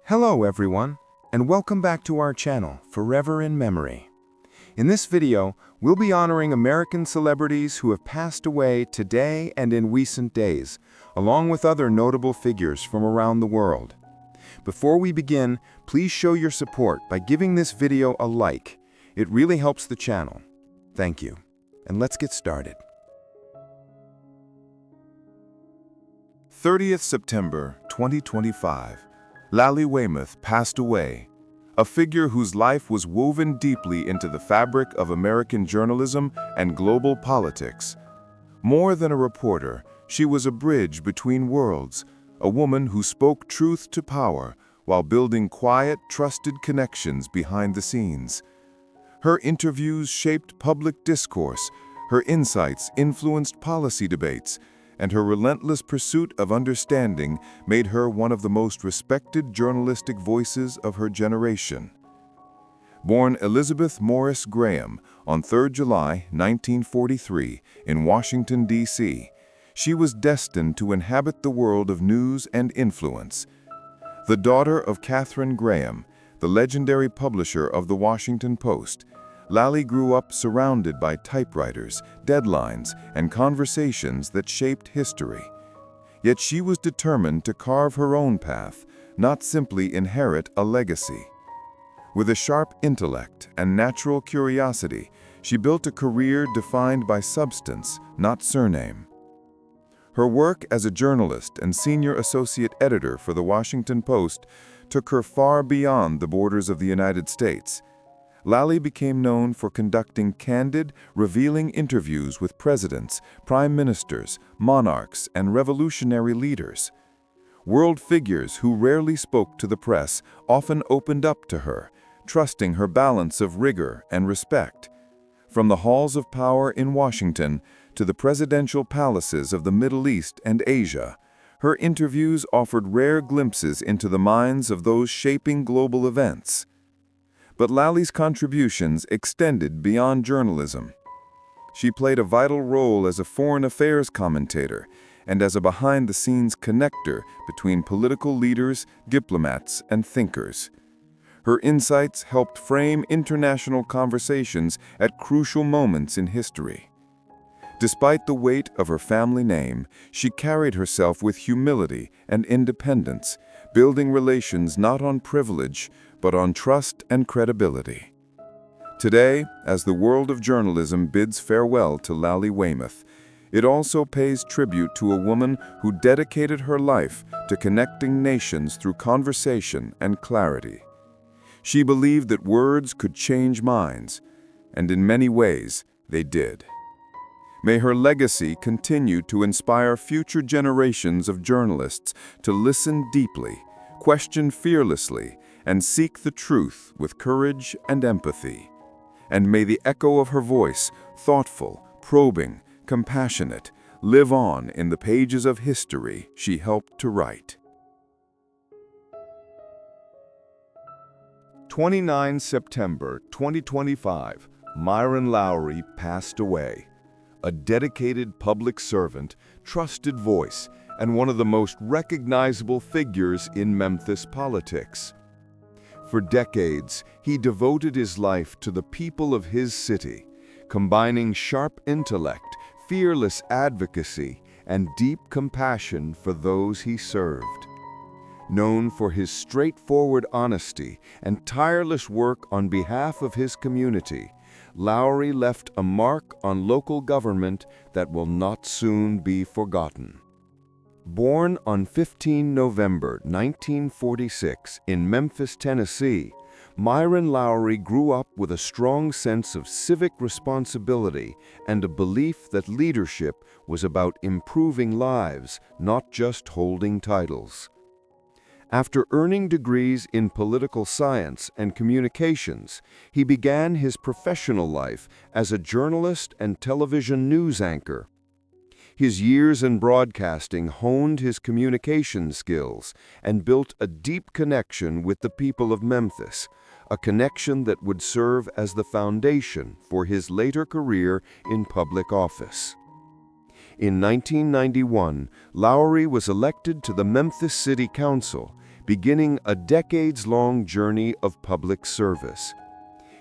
Hello everyone, and welcome back to our channel, Forever in Memory. In this video, we'll be honoring American celebrities who have passed away today and in recent days, along with other notable figures from around the world. Before we begin, please show your support by giving this video a like. It really helps the channel. Thank you. And let's get started. 30th September 2025. Lai Weimoth passed away, a figure whose life was woven deeply into the fabric of American journalism and global politics. More than a reporter, she was a bridge between worlds, a woman who spoke truth to power while building quiet, trusted connections behind the scenes. Her interviews shaped public discourse, her insights influenced policy debates, and her relentless pursuit of understanding made her one of the most respected journalistic voices of her generation. Born Elizabeth Morris Graham on 3 July 1943 in Washington, D.C., she was destined to inhabit the world of news and influence. The daughter of Katharine Graham, the legendary publisher of The Washington Post, Lai grew up surrounded by typewriters, deadlines, and conversations that shaped history. Yet she was determined to carve her own path, not simply inherit a legacy. With a sharp intellect and natural curiosity, she built a career defined by substance, not surname. Her work as a journalist and senior associate editor for The Washington Post took her far beyond the borders of the United States. Lai became known for conducting candid, revealing interviews with presidents, prime ministers, monarchs, and revolutionary leaders. World figures who rarely spoke to the press often opened up to her, trusting her balance of rigor and respect. From the halls of power in Washington to the presidential palaces of the Middle East and Asia, her interviews offered rare glimpses into the minds of those shaping global events. But Lai's contributions extended beyond journalism. She played a vital role as a foreign affairs commentator and as a behind-the-scenes connector between political leaders, diplomats, and thinkers. Her insights helped frame international conversations at crucial moments in history. Despite the weight of her family name, she carried herself with humility and independence, building relations not on privilege, but on trust and credibility. Today, as the world of journalism bids farewell to Lai Weimoth, it also pays tribute to a woman who dedicated her life to connecting nations through conversation and clarity. She believed that words could change minds, and in many ways, they did. May her legacy continue to inspire future generations of journalists to listen deeply, question fearlessly, and seek the truth with courage and empathy. And may the echo of her voice, thoughtful, probing, compassionate, live on in the pages of history she helped to write. 29 September 2025, Myron Lowery passed away. A dedicated public servant, trusted voice, and one of the most recognizable figures in Memphis politics. For decades, he devoted his life to the people of his city, combining sharp intellect, fearless advocacy, and deep compassion for those he served. Known for his straightforward honesty and tireless work on behalf of his community, Lowery left a mark on local government that will not soon be forgotten. Born on 15 November 1946 in Memphis, Tennessee, Myron Lowery grew up with a strong sense of civic responsibility and a belief that leadership was about improving lives, not just holding titles. After earning degrees in political science and communications, he began his professional life as a journalist and television news anchor. His years in broadcasting honed his communication skills and built a deep connection with the people of Memphis, a connection that would serve as the foundation for his later career in public office. In 1991, Lowery was elected to the Memphis City Council, beginning a decades-long journey of public service.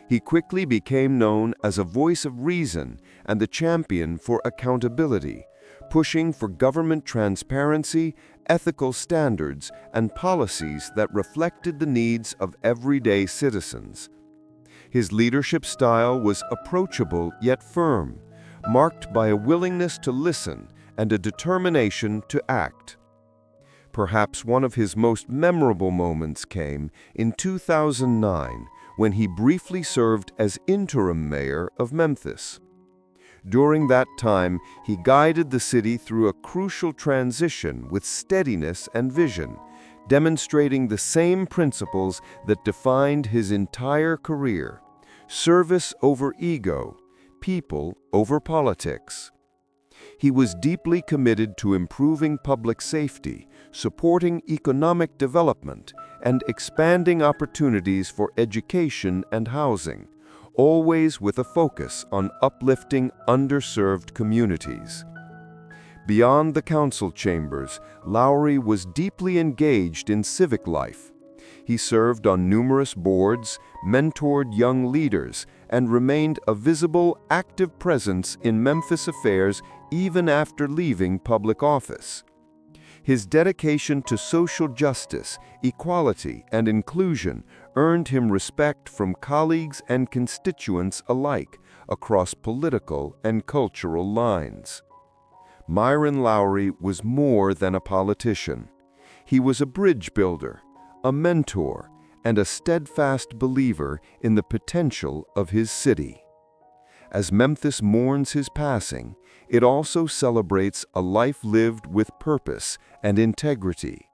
He quickly became known as a voice of reason and the champion for accountability, pushing for government transparency, ethical standards, and policies that reflected the needs of everyday citizens. His leadership style was approachable yet firm, marked by a willingness to listen and a determination to act. Perhaps one of his most memorable moments came in 2009, when he briefly served as interim mayor of Memphis. During that time, he guided the city through a crucial transition with steadiness and vision, demonstrating the same principles that defined his entire career: service over ego, people over politics. He was deeply committed to improving public safety, supporting economic development, and expanding opportunities for education and housing, always with a focus on uplifting underserved communities. Beyond the council chambers, Lowery was deeply engaged in civic life. He served on numerous boards, mentored young leaders, and remained a visible, active presence in Memphis affairs even after leaving public office. His dedication to social justice, equality, and inclusion earned him respect from colleagues and constituents alike across political and cultural lines. Myron Lowery was more than a politician. He was a bridge builder, a mentor, and a steadfast believer in the potential of his city. As Memphis mourns his passing, it also celebrates a life lived with purpose and integrity.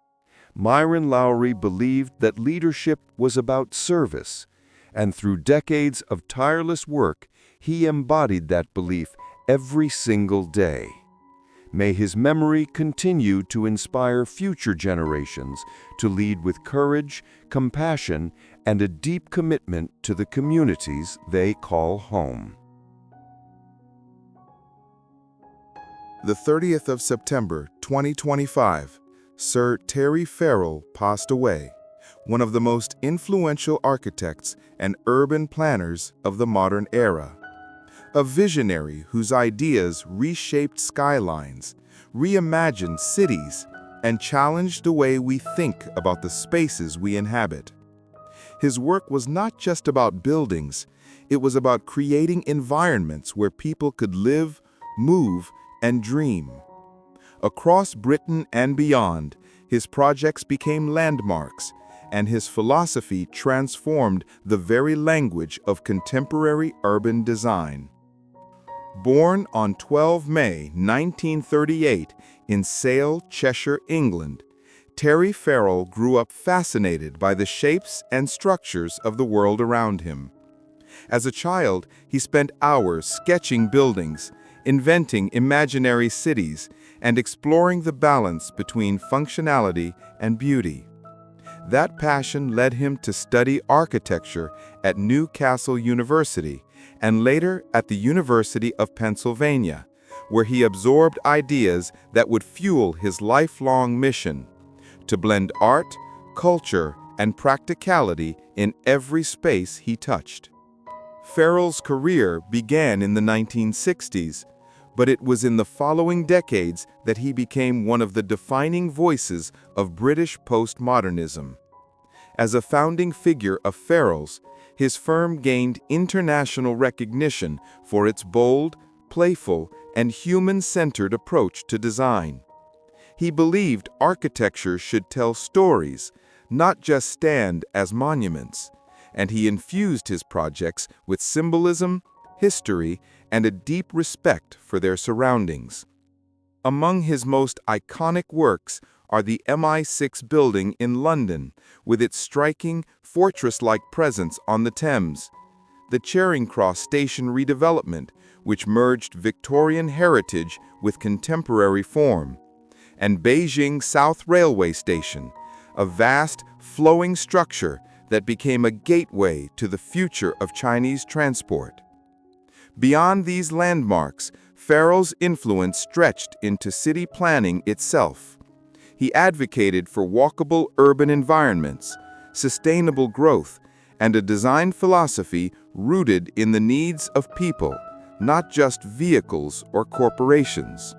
Myron Lowery believed that leadership was about service, and through decades of tireless work, he embodied that belief every single day. May his memory continue to inspire future generations to lead with courage, compassion, and a deep commitment to the communities they call home. The 30th of September, 2025, Sir Terry Ferrell passed away, one of the most influential architects and urban planners of the modern era. A visionary whose ideas reshaped skylines, reimagined cities, and challenged the way we think about the spaces we inhabit. His work was not just about buildings, it was about creating environments where people could live, move, and dream. Across Britain and beyond, his projects became landmarks, and his philosophy transformed the very language of contemporary urban design. Born on 12 May 1938 in Sale, Cheshire, England, Terry Ferrell grew up fascinated by the shapes and structures of the world around him. As a child, he spent hours sketching buildings, inventing imaginary cities, and exploring the balance between functionality and beauty. That passion led him to study architecture at Newcastle University and later at the University of Pennsylvania, where he absorbed ideas that would fuel his lifelong mission: to blend art, culture, and practicality in every space he touched. Ferrell's career began in the 1960s, but it was in the following decades that he became one of the defining voices of British postmodernism. As a founding figure of Ferrell's, his firm gained international recognition for its bold, playful, and human-centered approach to design. He believed architecture should tell stories, not just stand as monuments, and he infused his projects with symbolism, history, and a deep respect for their surroundings. Among his most iconic works are the MI6 building in London, with its striking, fortress-like presence on the Thames, the Charing Cross station redevelopment, which merged Victorian heritage with contemporary form, and Beijing South Railway Station, a vast, flowing structure that became a gateway to the future of Chinese transport. Beyond these landmarks, Ferrell's influence stretched into city planning itself. He advocated for walkable urban environments, sustainable growth, and a design philosophy rooted in the needs of people, not just vehicles or corporations.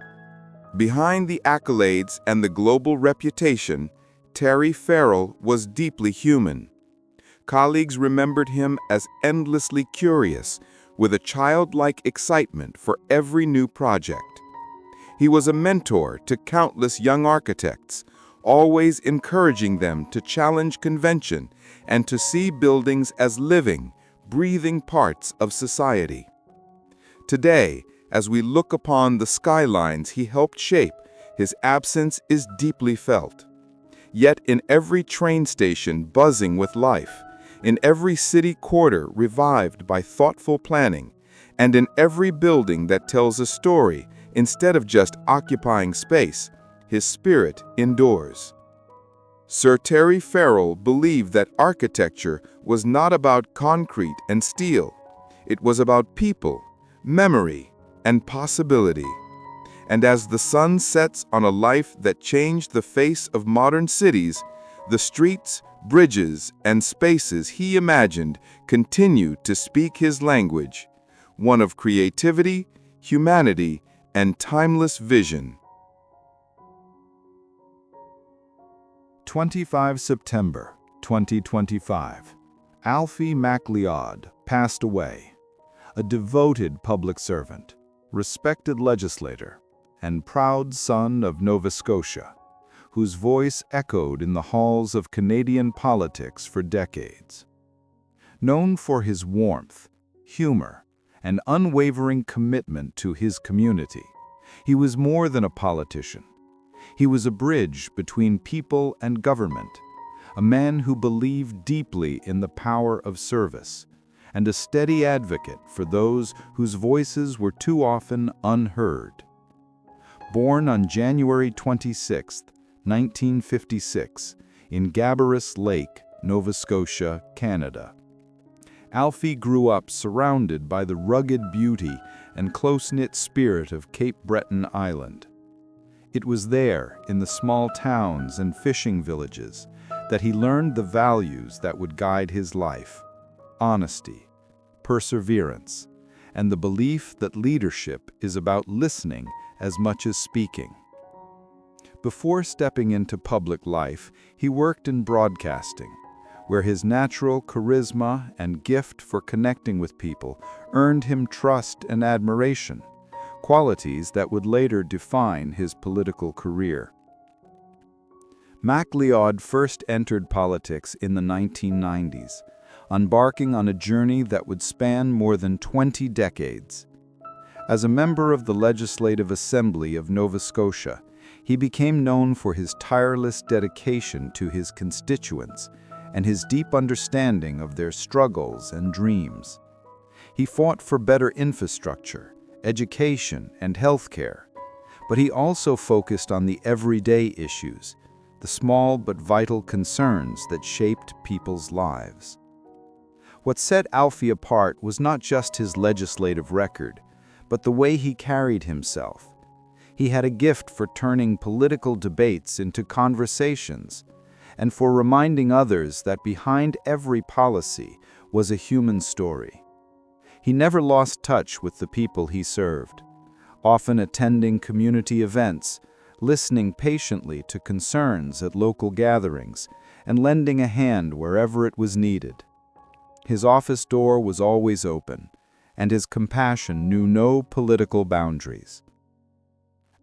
Behind the accolades and the global reputation, Terry Ferrell was deeply human. Colleagues remembered him as endlessly curious, with a childlike excitement for every new project. He was a mentor to countless young architects, always encouraging them to challenge convention and to see buildings as living, breathing parts of society. Today, as we look upon the skylines he helped shape, his absence is deeply felt. Yet in every train station buzzing with life, in every city quarter revived by thoughtful planning, and in every building that tells a story instead of just occupying space, his spirit endures. Sir Terry Ferrell believed that architecture was not about concrete and steel. It was about people, memory, and possibility. And as the sun sets on a life that changed the face of modern cities, the streets, bridges, and spaces he imagined continue to speak his language, one of creativity, humanity, and timeless vision. 25 September 2025. Alfie MacLeod passed away, a devoted public servant, respected legislator, and proud son of Nova Scotia, whose voice echoed in the halls of Canadian politics for decades. Known for his warmth, humor, and unwavering commitment to his community, he was more than a politician. He was a bridge between people and government, a man who believed deeply in the power of service, and a steady advocate for those whose voices were too often unheard. Born on January 26, 1956, in Gabarus Lake, Nova Scotia, Canada, Alfie grew up surrounded by the rugged beauty and close-knit spirit of Cape Breton Island. It was there, in the small towns and fishing villages, that he learned the values that would guide his life: honesty, perseverance, and the belief that leadership is about listening as much as speaking. Before stepping into public life, he worked in broadcasting, where his natural charisma and gift for connecting with people earned him trust and admiration, qualities that would later define his political career. MacLeod first entered politics in the 1990s, embarking on a journey that would span more than 20 decades. As a member of the Legislative Assembly of Nova Scotia, he became known for his tireless dedication to his constituents and his deep understanding of their struggles and dreams. He fought for better infrastructure, education, and healthcare, but he also focused on the everyday issues, the small but vital concerns that shaped people's lives. What set Alfie apart was not just his legislative record, but the way he carried himself. He had a gift for turning political debates into conversations, and for reminding others that behind every policy was a human story. He never lost touch with the people he served, often attending community events, listening patiently to concerns at local gatherings, and lending a hand wherever it was needed. His office door was always open, and his compassion knew no political boundaries.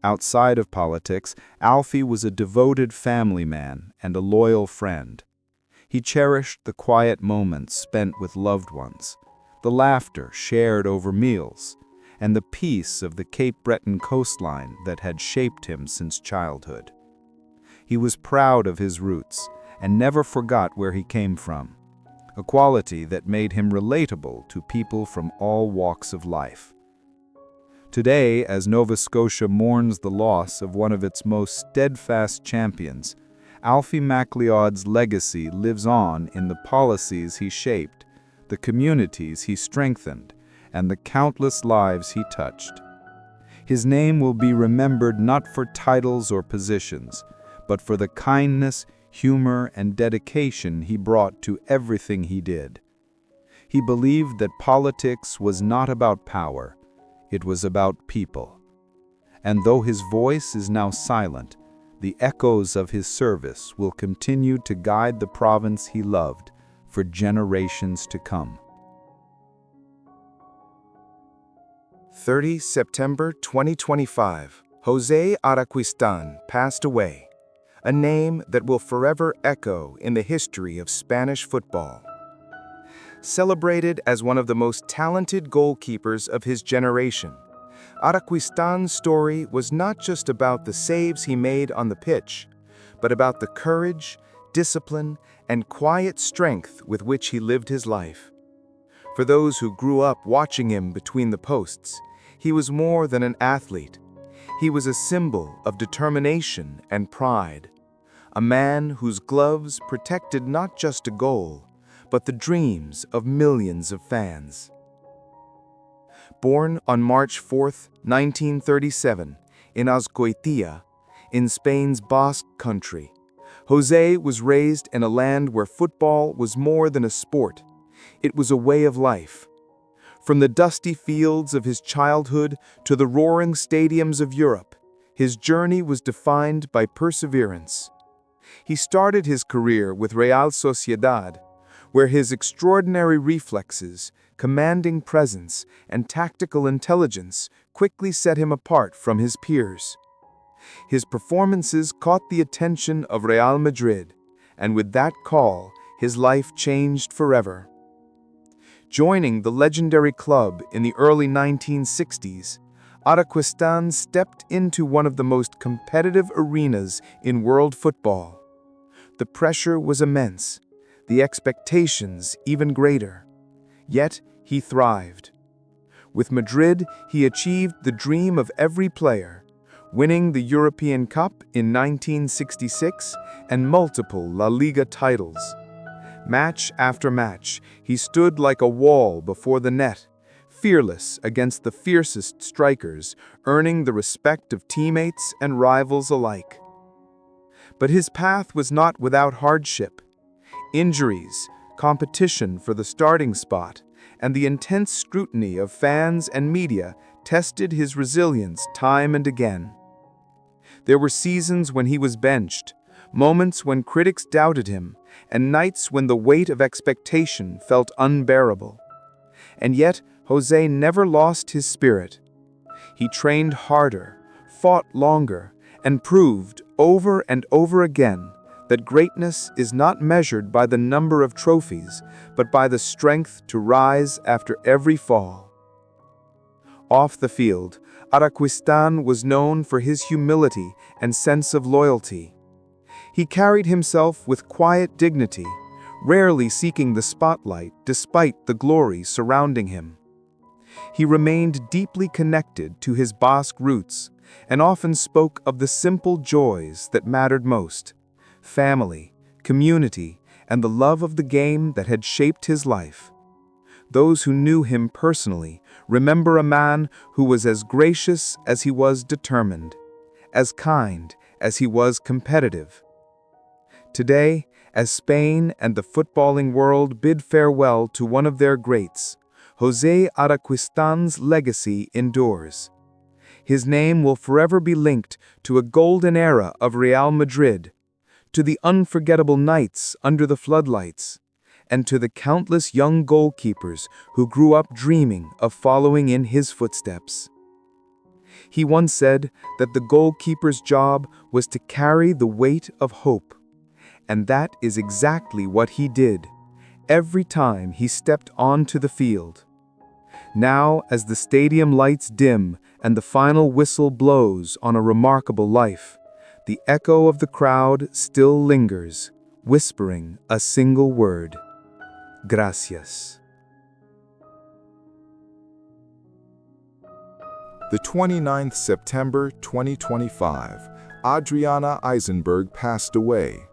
Outside of politics, Alfie was a devoted family man and a loyal friend. He cherished the quiet moments spent with loved ones, the laughter shared over meals, and the peace of the Cape Breton coastline that had shaped him since childhood. He was proud of his roots and never forgot where he came from, a quality that made him relatable to people from all walks of life. Today, as Nova Scotia mourns the loss of one of its most steadfast champions, Alfie MacLeod's legacy lives on in the policies he shaped, the communities he strengthened, and the countless lives he touched. His name will be remembered not for titles or positions, but for the kindness, humor, and dedication he brought to everything he did. He believed that politics was not about power, it was about people. And though his voice is now silent, the echoes of his service will continue to guide the province he loved for generations to come. 30 September 2025, José Araquistan passed away, a name that will forever echo in the history of Spanish football. Celebrated as one of the most talented goalkeepers of his generation, Araquistan's story was not just about the saves he made on the pitch, but about the courage, discipline, and quiet strength with which he lived his life. For those who grew up watching him between the posts, he was more than an athlete. He was a symbol of determination and pride, a man whose gloves protected not just a goal, but the dreams of millions of fans. Born on March 4, 1937, in Azkoitia, in Spain's Basque country, José was raised in a land where football was more than a sport. It was a way of life. From the dusty fields of his childhood to the roaring stadiums of Europe, his journey was defined by perseverance. He started his career with Real Sociedad, where his extraordinary reflexes, commanding presence, and tactical intelligence quickly set him apart from his peers. His performances caught the attention of Real Madrid, and with that call, his life changed forever. Joining the legendary club in the early 1960s, Araquistan stepped into one of the most competitive arenas in world football. The pressure was immense, the expectations even greater. Yet he thrived. With Madrid, he achieved the dream of every player, winning the European Cup in 1966 and multiple La Liga titles. Match after match, he stood like a wall before the net, fearless against the fiercest strikers, earning the respect of teammates and rivals alike. But his path was not without hardship. Injuries, competition for the starting spot, and the intense scrutiny of fans and media tested his resilience time and again. There were seasons when he was benched, moments when critics doubted him, and nights when the weight of expectation felt unbearable. And yet, José never lost his spirit. He trained harder, fought longer, and proved over and over again that greatness is not measured by the number of trophies, but by the strength to rise after every fall. Off the field, Araquistan was known for his humility and sense of loyalty. He carried himself with quiet dignity, rarely seeking the spotlight despite the glory surrounding him. He remained deeply connected to his Basque roots and often spoke of the simple joys that mattered most: family, community, and the love of the game that had shaped his life. Those who knew him personally remember a man who was as gracious as he was determined, as kind as he was competitive. Today, as Spain and the footballing world bid farewell to one of their greats, José Araquistan's legacy endures. His name will forever be linked to a golden era of Real Madrid, to the unforgettable nights under the floodlights, and to the countless young goalkeepers who grew up dreaming of following in his footsteps. He once said that the goalkeeper's job was to carry the weight of hope, and that is exactly what he did every time he stepped onto the field. Now, as the stadium lights dim and the final whistle blows on a remarkable life, the echo of the crowd still lingers, whispering a single word: Gracias. The 29th September 2025, Adriana Eisenberg passed away,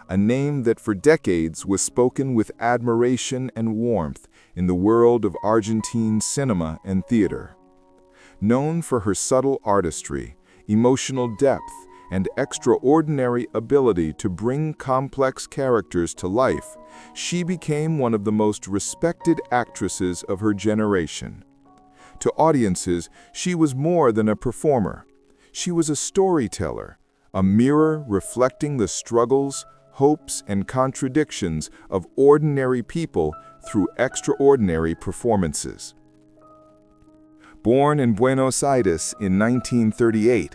a name that for decades was spoken with admiration and warmth in the world of Argentine cinema and theater. Known for her subtle artistry, emotional depth, and extraordinary ability to bring complex characters to life, she became one of the most respected actresses of her generation. To audiences, she was more than a performer. She was a storyteller, a mirror reflecting the struggles, hopes, and contradictions of ordinary people through extraordinary performances. Born in Buenos Aires in 1938,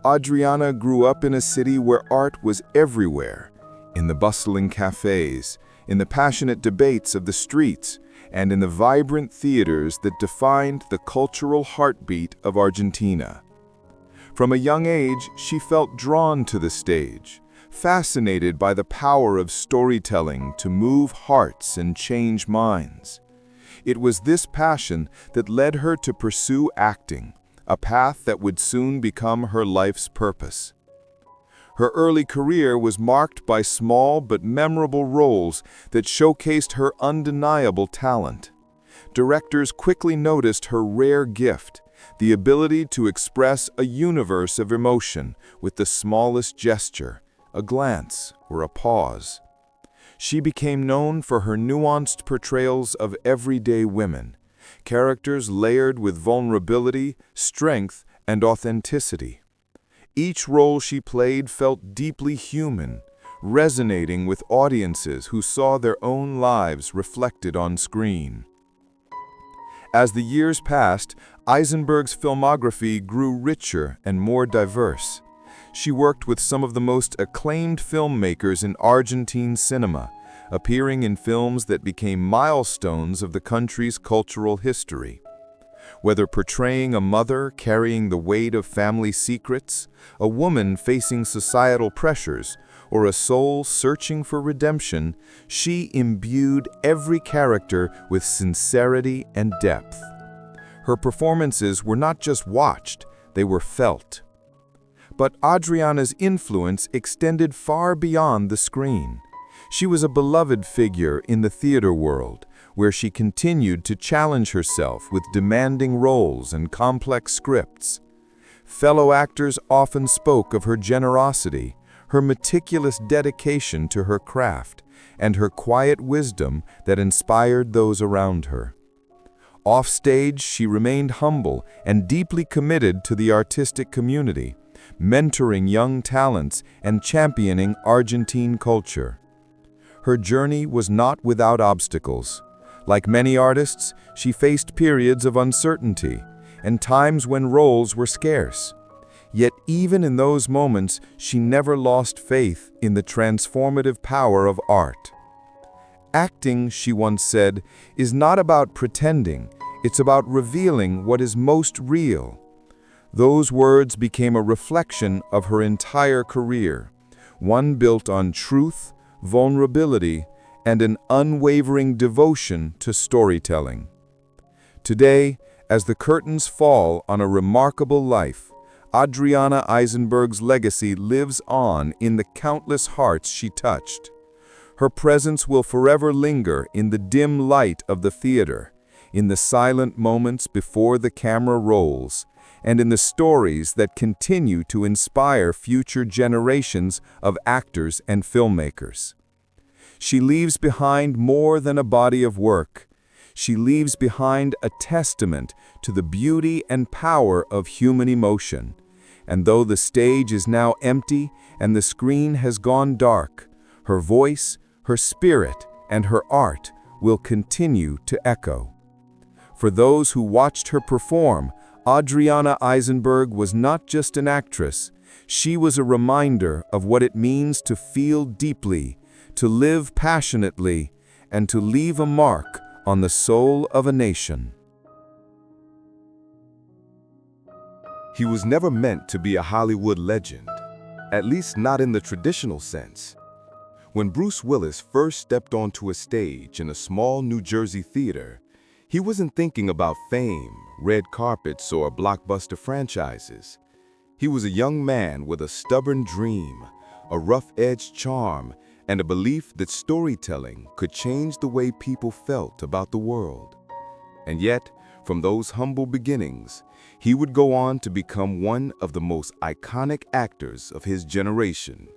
Adriana grew up in a city where art was everywhere, in the bustling cafes, in the passionate debates of the streets, and in the vibrant theaters that defined the cultural heartbeat of Argentina. From a young age, she felt drawn to the stage, fascinated by the power of storytelling to move hearts and change minds. It was this passion that led her to pursue acting, a path that would soon become her life's purpose. Her early career was marked by small but memorable roles that showcased her undeniable talent. Directors quickly noticed her rare gift, the ability to express a universe of emotion with the smallest gesture, a glance, or a pause. She became known for her nuanced portrayals of everyday women, characters layered with vulnerability, strength, and authenticity. Each role she played felt deeply human, resonating with audiences who saw their own lives reflected on screen. As the years passed, Eisenberg's filmography grew richer and more diverse. She worked with some of the most acclaimed filmmakers in Argentine cinema, appearing in films that became milestones of the country's cultural history. Whether portraying a mother carrying the weight of family secrets, a woman facing societal pressures, or a soul searching for redemption, she imbued every character with sincerity and depth. Her performances were not just watched, they were felt. But Adriana's influence extended far beyond the screen. She was a beloved figure in the theater world, where she continued to challenge herself with demanding roles and complex scripts. Fellow actors often spoke of her generosity, her meticulous dedication to her craft, and her quiet wisdom that inspired those around her. Offstage, she remained humble and deeply committed to the artistic community, mentoring young talents and championing Argentine culture. Her journey was not without obstacles. Like many artists, she faced periods of uncertainty and times when roles were scarce. Yet even in those moments, she never lost faith in the transformative power of art. Acting, she once said, is not about pretending, it's about revealing what is most real. Those words became a reflection of her entire career, one built on truth, vulnerability, and an unwavering devotion to storytelling. Today, as the curtains fall on a remarkable life, Adriana Eisenberg's legacy lives on in the countless hearts she touched. Her presence will forever linger in the dim light of the theater, in the silent moments before the camera rolls, and in the stories that continue to inspire future generations of actors and filmmakers. She leaves behind more than a body of work. She leaves behind a testament to the beauty and power of human emotion. And though the stage is now empty and the screen has gone dark, her voice, her spirit, and her art will continue to echo. For those who watched her perform, Adriana Eisenberg was not just an actress. She was a reminder of what it means to feel deeply, to live passionately, and to leave a mark on the soul of a nation. He was never meant to be a Hollywood legend, at least not in the traditional sense. When Bruce Willis first stepped onto a stage in a small New Jersey theater, he wasn't thinking about fame, red carpets, or blockbuster franchises. He was a young man with a stubborn dream, a rough-edged charm, and a belief that storytelling could change the way people felt about the world. And yet, From those humble beginnings, he would go on to become one of the most iconic actors of his generation,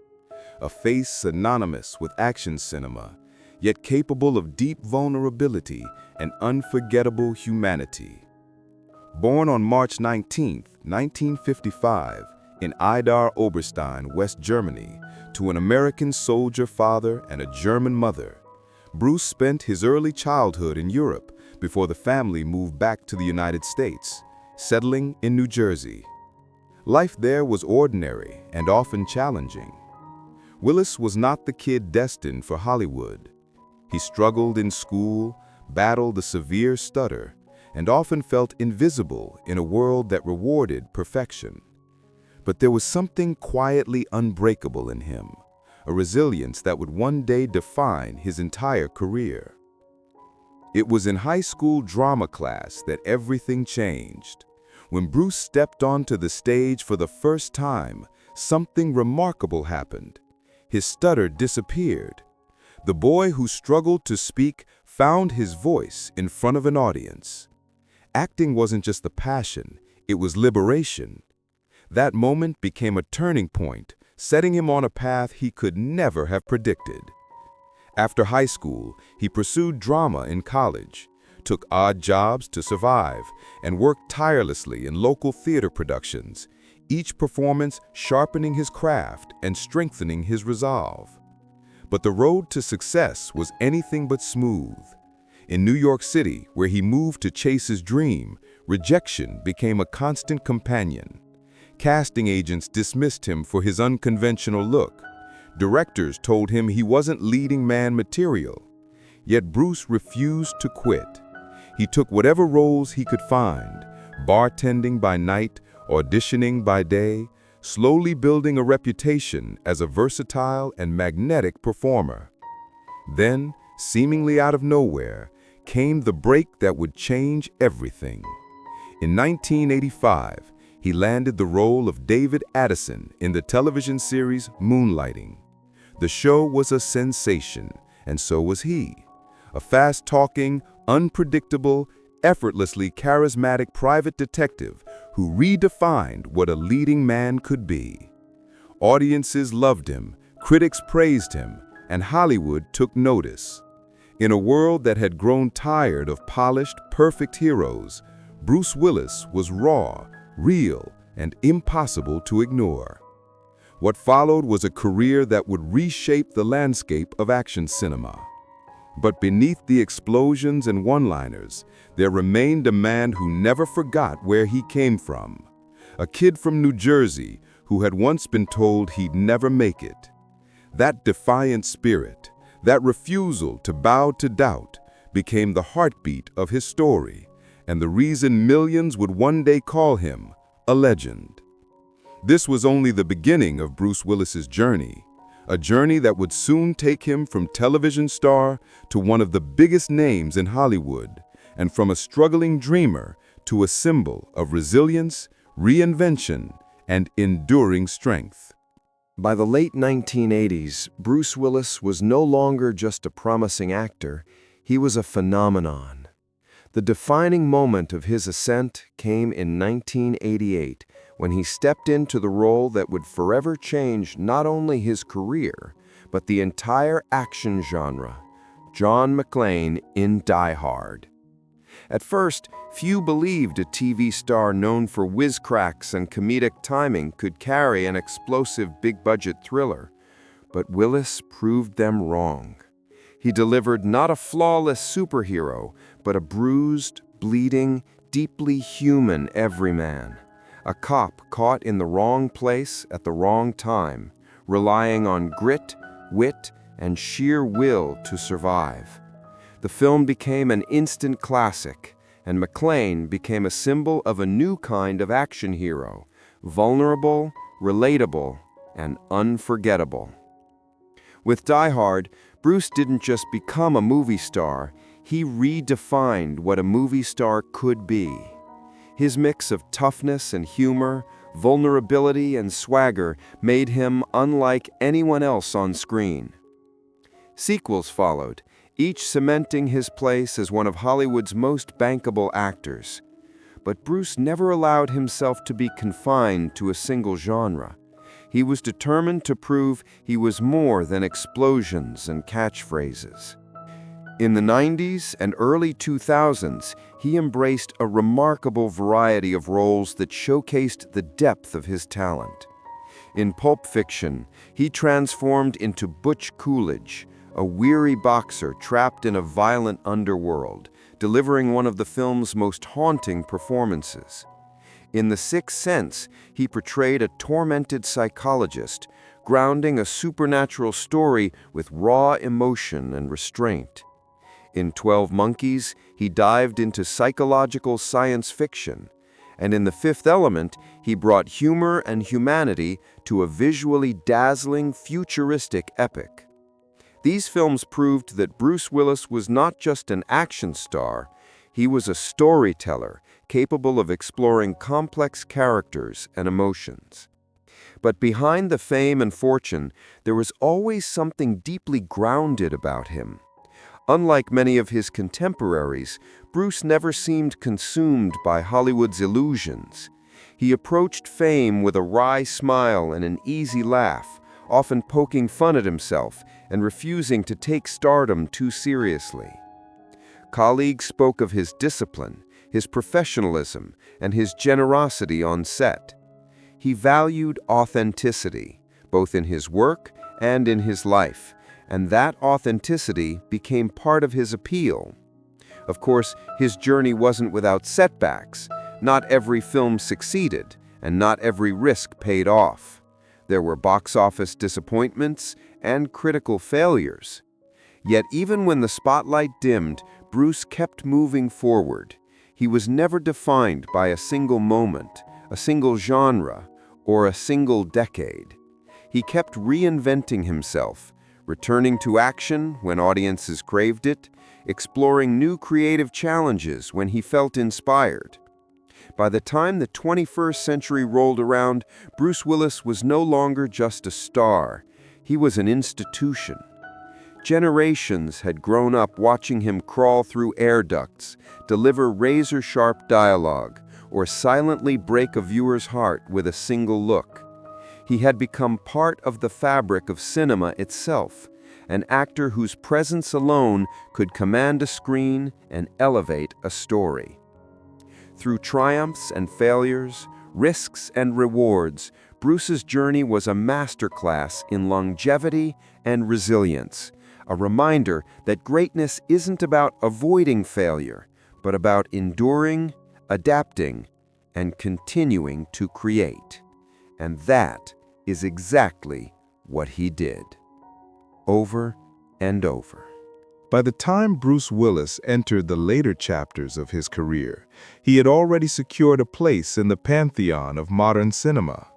a face synonymous with action cinema, yet capable of deep vulnerability and unforgettable humanity. Born on March 19, 1955, in Idar Oberstein, West Germany, to an American soldier father and a German mother, Bruce spent his early childhood in Europe before the family moved back to the United States, settling in New Jersey. Life there was ordinary and often challenging. Willis was not the kid destined for Hollywood. He struggled in school, battled a severe stutter, and often felt invisible in a world that rewarded perfection. But there was something quietly unbreakable in him, a resilience that would one day define his entire career. It was in high school drama class that everything changed. When Bruce stepped onto the stage for the first time, something remarkable happened. His stutter disappeared. The boy who struggled to speak found his voice in front of an audience. Acting wasn't just a passion, it was liberation. That moment became a turning point, setting him on a path he could never have predicted. After high school, he pursued drama in college, took odd jobs to survive, and worked tirelessly in local theater productions, each performance sharpening his craft and strengthening his resolve. But the road to success was anything but smooth. In New York City, where he moved to chase his dream, rejection became a constant companion. Casting agents dismissed him for his unconventional look. Directors told him he wasn't leading man material. Yet Bruce refused to quit. He took whatever roles he could find, bartending by night, auditioning by day, slowly building a reputation as a versatile and magnetic performer. Then, seemingly out of nowhere, came the break that would change everything. In 1985, he landed the role of David Addison in the television series Moonlighting. The show was a sensation, and so was he. A fast-talking, unpredictable, effortlessly charismatic private detective who redefined what a leading man could be. Audiences loved him, critics praised him, and Hollywood took notice. In a world that had grown tired of polished, perfect heroes, Bruce Willis was raw, real, and impossible to ignore. What followed was a career that would reshape the landscape of action cinema. But beneath the explosions and one-liners, there remained a man who never forgot where he came from. A kid from New Jersey who had once been told he'd never make it. That defiant spirit, that refusal to bow to doubt, became the heartbeat of his story, and the reason millions would one day call him a legend. This was only the beginning of Bruce Willis's journey, a journey that would soon take him from television star to one of the biggest names in Hollywood, and from a struggling dreamer to a symbol of resilience, reinvention, and enduring strength. By the late 1980s, Bruce Willis was no longer just a promising actor, he was a phenomenon. The defining moment of his ascent came in 1988, when he stepped into the role that would forever change not only his career, but the entire action genre, John McClane in Die Hard. At first, few believed a TV star known for whizcracks and comedic timing could carry an explosive big-budget thriller, but Willis proved them wrong. He delivered not a flawless superhero, but a bruised, bleeding, deeply human everyman. A cop caught in the wrong place at the wrong time, relying on grit, wit, and sheer will to survive. The film became an instant classic, and McClane became a symbol of a new kind of action hero, vulnerable, relatable, and unforgettable. With Die Hard, Bruce didn't just become a movie star, he redefined what a movie star could be. His mix of toughness and humor, vulnerability and swagger made him unlike anyone else on screen. Sequels followed, each cementing his place as one of Hollywood's most bankable actors. But Bruce never allowed himself to be confined to a single genre. He was determined to prove he was more than explosions and catchphrases. In the 90s and early 2000s, he embraced a remarkable variety of roles that showcased the depth of his talent. In Pulp Fiction, he transformed into Butch Coolidge, a weary boxer trapped in a violent underworld, delivering one of the film's most haunting performances. In The Sixth Sense, he portrayed a tormented psychologist, grounding a supernatural story with raw emotion and restraint. In 12 Monkeys, he dived into psychological science fiction. And in The Fifth Element, he brought humor and humanity to a visually dazzling, futuristic epic. These films proved that Bruce Willis was not just an action star, he was a storyteller capable of exploring complex characters and emotions. But behind the fame and fortune, there was always something deeply grounded about him. Unlike many of his contemporaries, Bruce never seemed consumed by Hollywood's illusions. He approached fame with a wry smile and an easy laugh, often poking fun at himself and refusing to take stardom too seriously. Colleagues spoke of his discipline, his professionalism, and his generosity on set. He valued authenticity, both in his work and in his life, and that authenticity became part of his appeal. Of course, his journey wasn't without setbacks. Not every film succeeded, and not every risk paid off. There were box office disappointments and critical failures. Yet even when the spotlight dimmed, Bruce kept moving forward. He was never defined by a single moment, a single genre, or a single decade. He kept reinventing himself, returning to action when audiences craved it, exploring new creative challenges when he felt inspired. By the time the 21st century rolled around, Bruce Willis was no longer just a star. He was an institution. Generations had grown up watching him crawl through air ducts, deliver razor-sharp dialogue, or silently break a viewer's heart with a single look. He had become part of the fabric of cinema itself, an actor whose presence alone could command a screen and elevate a story. Through triumphs and failures, risks and rewards, Bruce's journey was a masterclass in longevity and resilience, a reminder that greatness isn't about avoiding failure, but about enduring, adapting, and continuing to create. And that is exactly what he did, over and over. By the time Bruce Willis entered the later chapters of his career, he had already secured a place in the pantheon of modern cinema.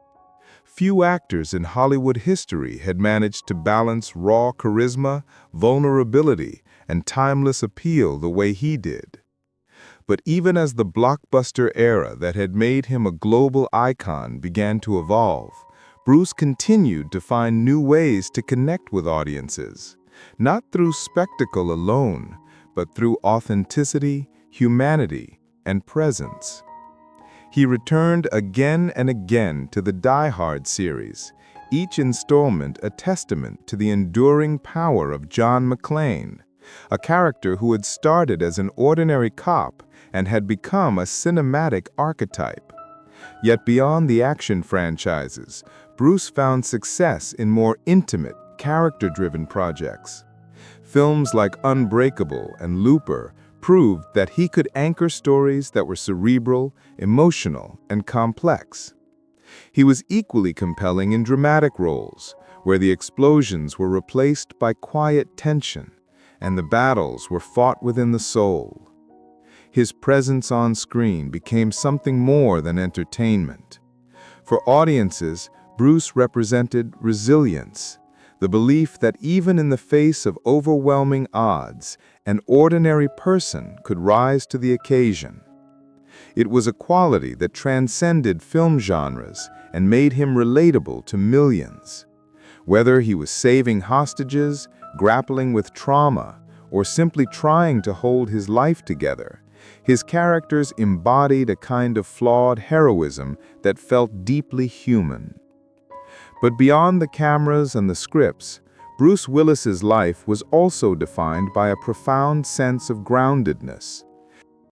Few actors in Hollywood history had managed to balance raw charisma, vulnerability, and timeless appeal the way he did. But even as the blockbuster era that had made him a global icon began to evolve, Bruce continued to find new ways to connect with audiences, not through spectacle alone, but through authenticity, humanity, and presence. He returned again and again to the Die Hard series, each installment a testament to the enduring power of John McClane, a character who had started as an ordinary cop and had become a cinematic archetype. Yet beyond the action franchises, Bruce found success in more intimate, character-driven projects. Films like Unbreakable and Looper proved that he could anchor stories that were cerebral, emotional, and complex. He was equally compelling in dramatic roles, where the explosions were replaced by quiet tension, and the battles were fought within the soul. His presence on screen became something more than entertainment. For audiences, Bruce represented resilience, the belief that even in the face of overwhelming odds, an ordinary person could rise to the occasion. It was a quality that transcended film genres and made him relatable to millions. Whether he was saving hostages, grappling with trauma, or simply trying to hold his life together. His characters embodied a kind of flawed heroism that felt deeply human. But beyond the cameras and the scripts, Bruce Willis's life was also defined by a profound sense of groundedness.